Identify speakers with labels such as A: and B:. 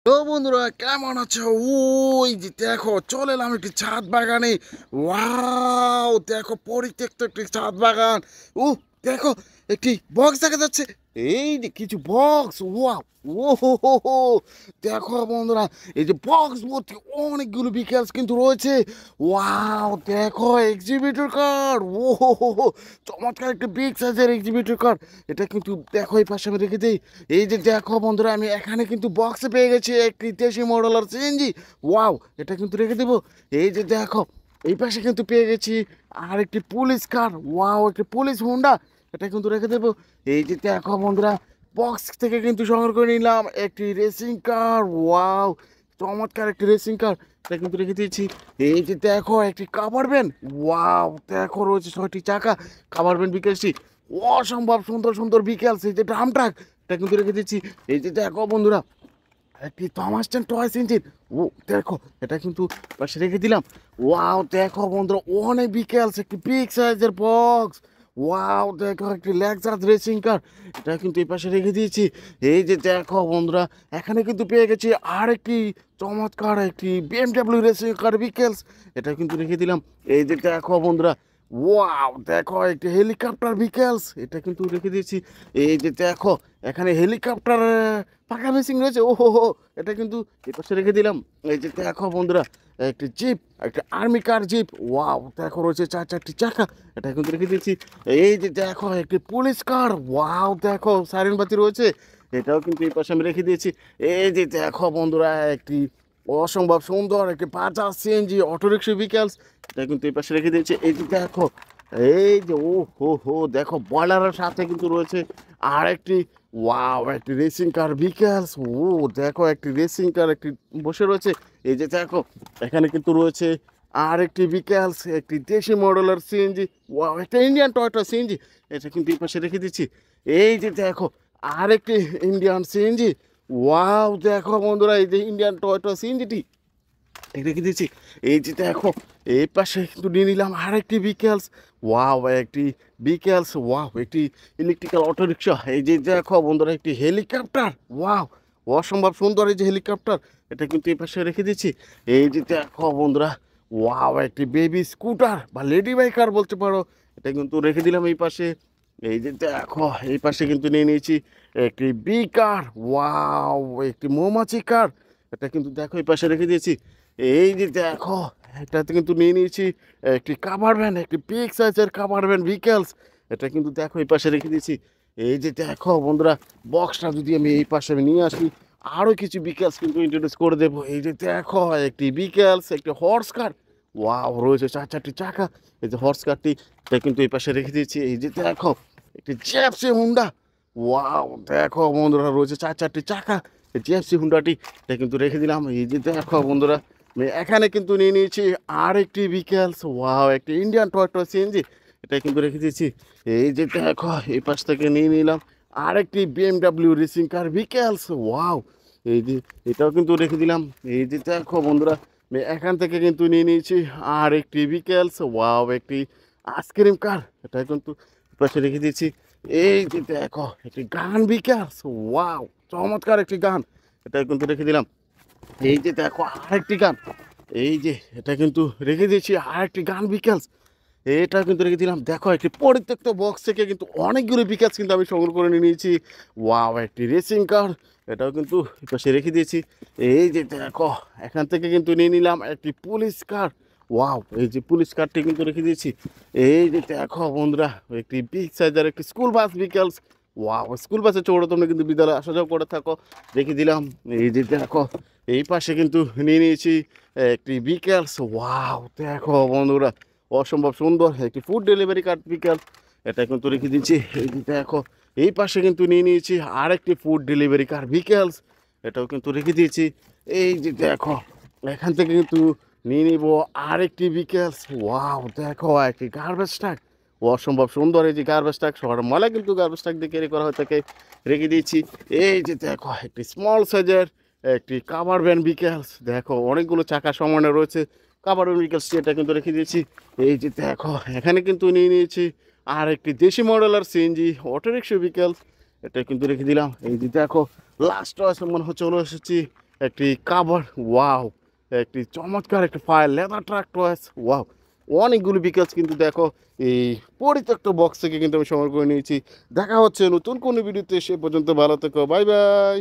A: তো বন্ধুরা কেমন আছো? ওই যে দেখো চলে এলাম একটি ছাদ বাগানে। ওয়াও, দেখো পরিত্যক্ত একটি ছাদ বাগান। ও দেখো, একটি বক্স দেখা যাচ্ছে। এই যে কিছু বক্স, ওয়াও। ও হো হো হো, দেখো বন্ধুরা, এই যে বক্স ভর্তি অনেকগুলো বিকেলস কিন্তু রয়েছে। ওয়াও, দেখো এক্সিবিটর কার্ড। ও হো হো হো, চমৎকার একটা বিগ সাইজের এক্সিবিটর কার্ড। এটা কিন্তু দেখো এই পাশে আমি রেখে দিই। এই যে দেখো বন্ধুরা, আমি এখানে কিন্তু বক্সে পেয়ে গেছি একটি দেশি মডেলার সিএনজি। ওয়াও, এটা কিন্তু রেখে দেবো। এই যে দেখো, এই পাশে কিন্তু পেয়ে গেছি আর একটি পুলিশ কার। ওয়াও, একটি পুলিশ হুন্ডা। এটা কিন্তু রেখে দেবো। এই যে দেখো বন্ধুরা, বক্স থেকে কিন্তু সংগ্রহ করে নিলাম একটি রেসিং কার। ওয়াও, চমৎকার একটি রেসিং কার। এটা কিন্তু রেখে দিয়েছি। এই যে দেখো, একটি কাভার ভ্যান। ওয়াও, দেখো রয়েছে 6টি চাকা। কাভার ভ্যান বিকেলছি, অসম্ভব সুন্দর সুন্দর বিকেলস। এই যে ড্রাম ট্রাক, এটা কিন্তু রেখে দিচ্ছি। এই যে দেখো বন্ধুরা, একটি থমাস্টন টয়েস ইঞ্জিন। ও দেখো, এটা কিন্তু পাশে রেখে দিলাম। ওয়াও, দেখো বন্ধুরা, অনেক বিকেলস, একটি বিগ সাইজের বক্স। ওয়াও, দেখো একটি লেক্সাস রেসিং কার। এটা কিন্তু এই পাশে রেখে দিয়েছি। এই যে দেখো বন্ধুরা, এখানে কিন্তু পেয়ে গেছি আর একটি চমৎকার একটি বিএমডাব্লিউ রেসিং কার বিকেলস। এটা কিন্তু রেখে দিলাম। এই যে দেখো বন্ধুরা, ওয়াও, দেখো একটি হেলিকপ্টার বিকেলস। এটা কিন্তু রেখে দিয়েছি। এই যে দেখো, এখানে হেলিকপ্টার পাকা মেশিন রয়েছে। ও হো হো, এটা কিন্তু এ পাশে রেখে দিলাম। এই যে দেখো বন্ধুরা, একটি জিপ, একটা আর্মি কার জিপ। ওয়াও, দেখো রয়েছে 4টি চাকা। এটা কিন্তু রেখে দিয়েছি। এই যে দেখো, একটি পুলিশ কার। ওয়াও, দেখো সাইরেন বাতি রয়েছে। এটাও কিন্তু এই পাশে আমি রেখে দিয়েছি। এই যে দেখো বন্ধুরা, একটি অসম্ভব সুন্দর একটি বাজাজ সিএনজি অটোরিক্সা ভিকেলস। এটা কিন্তু এই পাশে রেখে দিয়েছি। এই যে দেখো, এই যে ও হো হো, দেখো বয়লারের সাথে কিন্তু রয়েছে আর একটি, ওয়াও, একটি রেসিং কার ভিকেলস। ও দেখো, একটি রেসিং কার একটি বসে রয়েছে। এই যে দেখো, এখানে কিন্তু রয়েছে আর একটি ভিকেলস, একটি দেশি মডেলের সিএনজি। ওয়াও, একটা ইন্ডিয়ান টয়োটা সিএনজি। এটা কিন্তু এই পাশে রেখে দিচ্ছি। এই যে দেখো, আর একটি ইন্ডিয়ান সিএনজি। ওয়াও, দেখো বন্ধুরা, এই যে ইন্ডিয়ান টয়োটা সিএনজিটি রেখে দিয়েছি। এই যে দেখো, এই পাশে কিন্তু নিয়ে নিলাম আরেকটি বিকেলস। ওয়াও, একটি বিকেলস। ওয়াও, একটি ইলেকট্রিক্যাল অটোরিকশা। এই যে দেখো বন্ধুরা, একটি হেলিকপ্টার। ওয়াও, অসম্ভব সুন্দর এই যে হেলিকপ্টার। এটা কিন্তু এই পাশে রেখে দিচ্ছি। এই যে দেখো বন্ধুরা, ওয়াও, একটি বেবি স্কুটার বা লেডি বাইকার বলতে পারো। এটা কিন্তু রেখে দিলাম এই পাশে। এই যে দেখো, এই পাশে কিন্তু নিয়ে নিয়েছি একটি বি কার। ওয়াও, একটি মৌমাছি কার। এটা কিন্তু দেখো এই পাশে রেখে দিয়েছি। এই যে দেখো, এটাতে কিন্তু নিয়ে নিয়েছি একটি কাভার ভ্যান, একটি বিগ সাইজের কাভার ভ্যান ভিকেলস। এটা কিন্তু দেখো এই পাশে রেখে দিয়েছি। এই যে দেখো বন্ধুরা, বক্সটা যদি আমি এই পাশে আমি নিয়ে আসি, আরও কিছু বিকেলস কিন্তু ইন্ট্রোডিউস করে দেবো। এই যে দেখো, একটি বিকেলস, একটি হর্স কার। ওয়াও, রয়েছে 4টি চাকা। এই যে হর্স কারটি, এটা কিন্তু এই পাশে রেখে দিয়েছি। এই যে দেখো, একটি জিএফসি হুন্ডা। ওয়াও, দেখো বন্ধুরা, রয়েছে 4টি চাকা। এই জিএফসি হুন্ডাটি, এটা কিন্তু রেখে দিলাম। এই যে দেখো বন্ধুরা, আমি এখানে কিন্তু নিয়ে নিয়েছি আর একটি ভিকেলস। ওয়াও, একটি ইন্ডিয়ান টয়োটা সিএনজি। এটা কিন্তু রেখে দিয়েছি। এই যে দেখো, এই পাশ থেকে নিয়ে নিলাম আর একটি BMW racing car vehicles. Wow, এই যে এটাও কিন্তু রেখে দিলাম। এই যে দেখো বন্ধুরা, আমি এখান থেকে কিন্তু নিয়ে নিয়েছি আর একটি ভিকেলস। ওয়াও, একটি আইসক্রিম কার। এটা কিন্তু পাশে রেখে দিয়েছি। এই যে দেখো, একটি গান ভিকেলস। ওয়াও, চমৎকার একটি গান। এটা কিন্তু রেখে দিলাম। এই যে দেখো, আরেকটি গান। এই যে এটা কিন্তু রেখে দিয়েছি আরেকটি গান বিকেলস। এটা কিন্তু রেখে দিলাম। দেখো, একটি পরিত্যক্ত বক্স থেকে কিন্তু অনেকগুলো বিকেলস কিন্তু আমি সংগ্রহ করে নিয়ে নিয়েছি। ওয়াও, একটি রেসিং কার। এটাও কিন্তু পাশে রেখে দিয়েছি। এই যে দেখো, এখান থেকে কিন্তু নিয়ে নিলাম একটি পুলিশ কার। ওয়াও, এই যে পুলিশ কারটি কিন্তু রেখে দিয়েছি। এই যে দেখো বন্ধুরা, একটি বিগ সাইজের একটি স্কুল বাস বিকেলস। ওয়াও, স্কুল বাসে চড়ো তোমরা কিন্তু বিদ্যালয়ে আসা যাওয়া করে থাকো, রেখে দিলাম। এই যে দেখো, এই পাশে কিন্তু নিয়ে নিয়েছি একটি বিকেলস। ওয়াও, দেখো বন্ধুরা, অসম্ভব সুন্দর একটি ফুড ডেলিভারি কার্ড বিকেলস। এটা কিন্তু রেখে দিচ্ছি। এই যে দেখো, এই পাশে কিন্তু নিয়ে নিয়েছি আর একটি ফুড ডেলিভারি কার বিকেলস। এটাও কিন্তু রেখে দিয়েছি। এই যে দেখো, এখান থেকে কিন্তু নিয়ে নিব আর একটি বিকেলস। ওয়াও, দেখো একটি গার্বেজ ট্রাক। অসম্ভব সুন্দর এই যে গার্বেজ ট্রাক, শহরের ময়লা কিন্তু গার্বেজ ট্রাক দিয়ে ক্যারি করা হয়ে থাকে, রেখে দিয়েছি। এই যে দেখো, একটি স্মল সাইজের একটি কাভার ভ্যান বিকেলস। দেখো, অনেকগুলো চাকা সমানে রয়েছে কাভার ভ্যান বিকেলসটি, এটা কিন্তু রেখে দিয়েছি। এই যে দেখো, এখানে কিন্তু নিয়ে নিয়েছি আর একটি দেশি মডেলের সিএনজি অটোরিক্সা বিকেলস। এটা কিন্তু রেখে দিলাম। এই যে দেখো, লাস্ট মনে হচ্ছে চলে এসেছি একটি কাভার, ওয়াও, একটি চমৎকার একটি fire ladder truck toys, wow, অনেকগুলো বিকাশ কিন্তু দেখো এই পরিত্যক্ত বক্স থেকে কিন্তু আমি সংগ্রহ করে নিয়েছি। দেখা হচ্ছে নতুন কোনো ভিডিওতে, সে পর্যন্ত ভালো থেকো, বাই বাই।